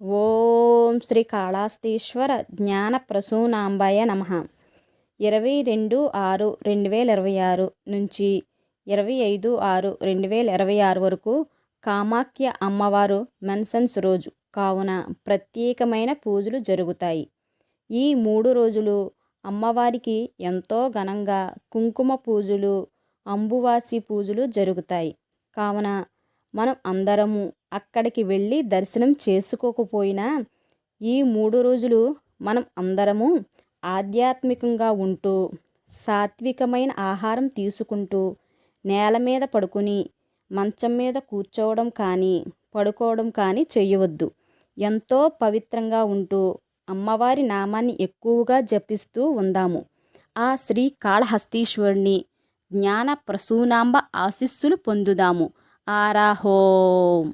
ఓం శ్రీ కాళహస్తీశ్వర జ్ఞాన ప్రసూనాంబాయ నమః. 22/6/2026 నుంచి 25/6/2026 వరకు కామాఖ్య అమ్మవారు మెన్సన్స్ రోజు కావున ప్రత్యేకమైన పూజలు జరుగుతాయి. ఈ 3 రోజులు అమ్మవారికి ఎంతో ఘనంగా కుంకుమ పూజలు, అంబువాసి పూజలు జరుగుతాయి. కావున మనం అందరము అక్కడికి వెళ్ళి దర్శనం చేసుకోకపోయినా ఈ 3 రోజులు మనం అందరము ఆధ్యాత్మికంగా ఉంటూ సాత్వికమైన ఆహారం తీసుకుంటూ నేల మీద పడుకుని మంచం మీద కూర్చోవడం కానీ పడుకోవడం కానీ చేయవద్దు. ఎంతో పవిత్రంగా ఉంటూ అమ్మవారి నామాన్ని ఎక్కువగా జపిస్తూ ఉందాము. ఆ శ్రీ కాళహస్తీశ్వరుని జ్ఞాన ప్రసూనాంబ ఆశీస్సులు పొందుదాము. ఆరాహోం.